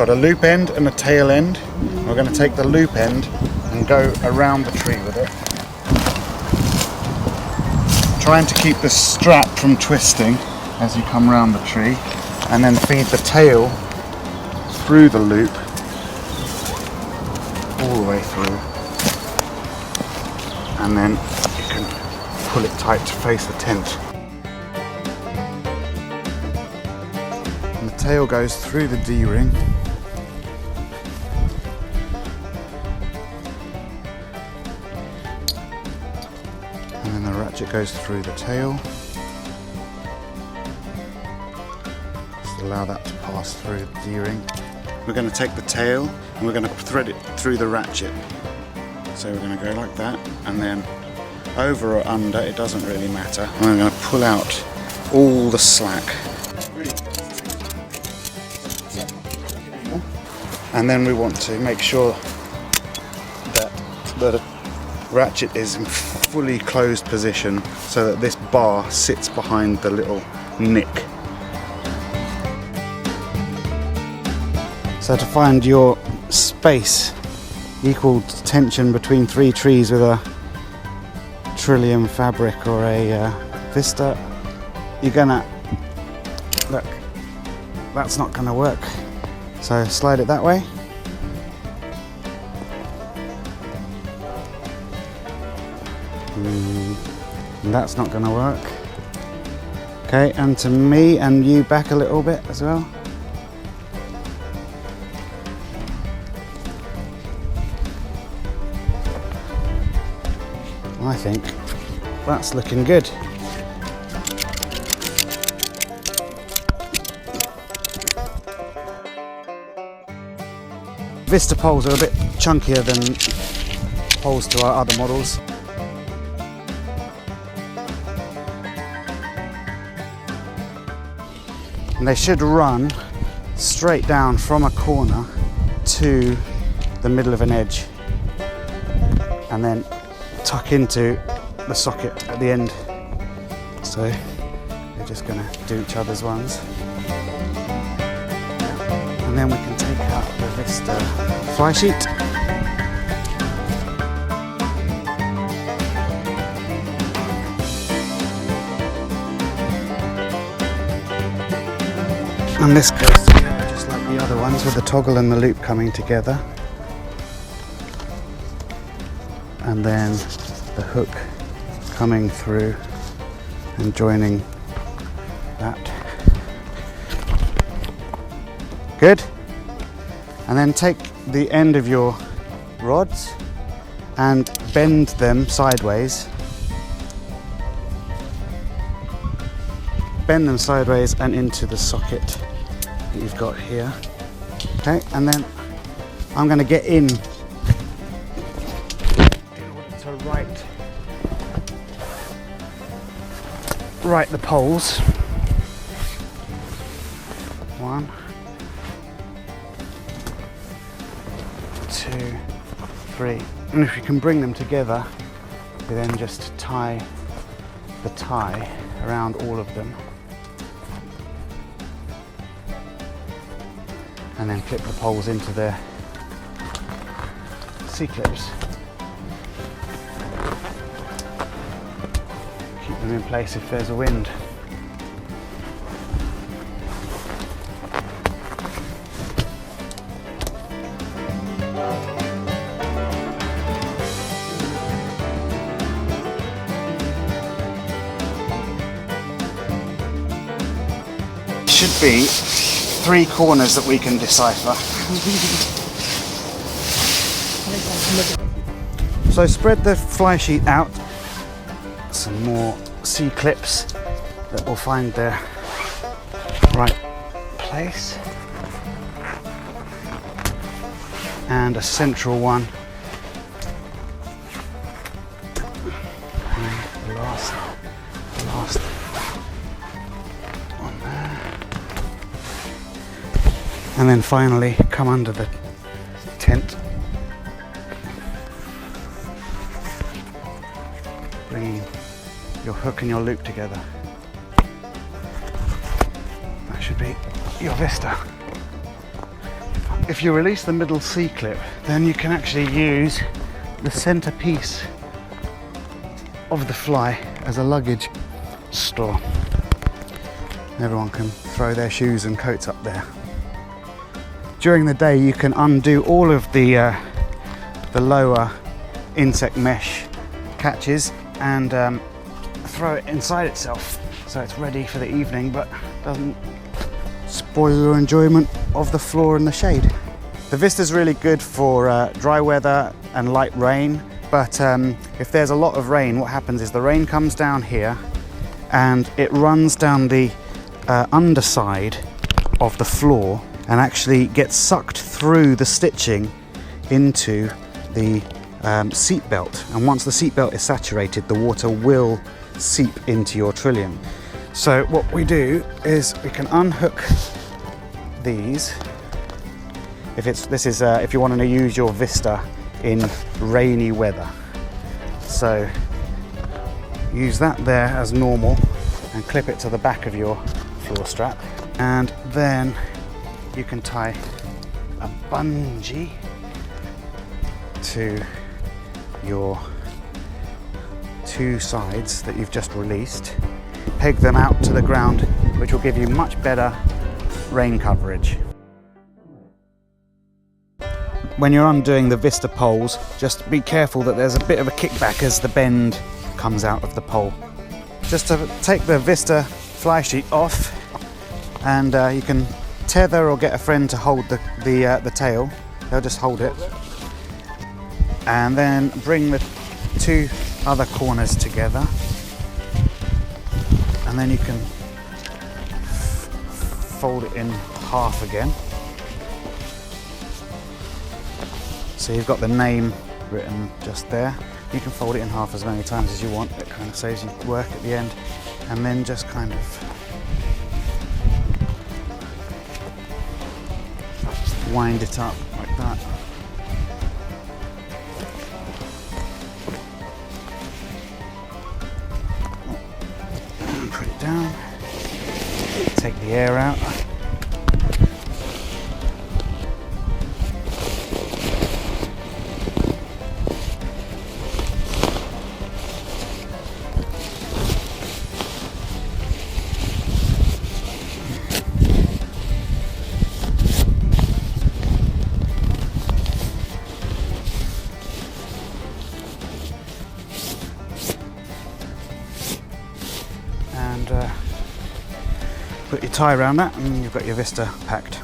got a loop end and a tail end. We're going to take the loop end and go around the tree with it, trying to keep the strap from twisting as you come around the tree, and then feed the tail through the loop all the way through, and then you can pull it tight to face the tent. And the tail goes through the D-ring. And then the ratchet goes through the tail. Just allow that to pass through the D-ring. We're going to take the tail and we're going to thread it through the ratchet. So we're going to go like that, and then over or under, it doesn't really matter. And I'm going to pull out all the slack. And then we want to make sure that the ratchet is in fully closed position so that this bar sits behind the little nick. So to find your space, equal tension between three trees with a Trillium fabric or a Vista, you're gonna, look, that's not gonna work. So slide it that way. And that's not gonna work. Okay, and to me and you back a little bit as well. I think that's looking good. Vista poles are a bit chunkier than poles to our other models. And they should run straight down from a corner to the middle of an edge, and then tuck into the socket at the end. So we're just going to do each other's ones. And then we can take out the Vista fly sheet. And this goes together just like the other ones, with the toggle and the loop coming together. And then the hook coming through and joining that. Good. And then take the end of your rods and bend them sideways. Bend them sideways and into the socket that you've got here. Okay, and then I'm going to get in to right the poles. 1, 2, 3. And if you can bring them together, you then just tie the tie around all of them. And then clip the poles into their C-clips. Keep them in place if there's a wind. Should be 3 corners that we can decipher. So spread the fly sheet out. Some more C-clips that will find their right place. And a central one. And the last one there. And then finally come under the tent, bringing your hook and your loop together. That should be your Vista. if you release the middle C-clip, then you can actually use the center piece of the fly as a luggage store. Everyone can throw their shoes and coats up there. During the day you can undo all of the lower insect mesh catches and throw it inside itself so it's ready for the evening but doesn't spoil your enjoyment of the floor and the shade. The Vista's really good for dry weather and light rain, but if there's a lot of rain, what happens is the rain comes down here and it runs down the underside of the floor and actually gets sucked through the stitching into the seat belt, and once the seat belt is saturated the water will seep into your trillium. So what we do is we can unhook these. If you want to use your Vista in rainy weather, so use that there as normal and clip it to the back of your floor strap, and then you can tie a bungee to your two sides that you've just released. Peg them out to the ground, which will give you much better rain coverage. When you're undoing the Vista poles, just be careful that there's a bit of a kickback as the bend comes out of the pole. Just to take the Vista fly sheet off, and you can tether or get a friend to hold the tail. They'll just hold it, and then bring the two other corners together, and then you can fold it in half again. So you've got the name written just there. You can fold it in half as many times as you want. It kind of saves you work at the end. And then just kind of wind it up like that. And put it down. Take the air out. And put your tie around that and you've got your Vista packed.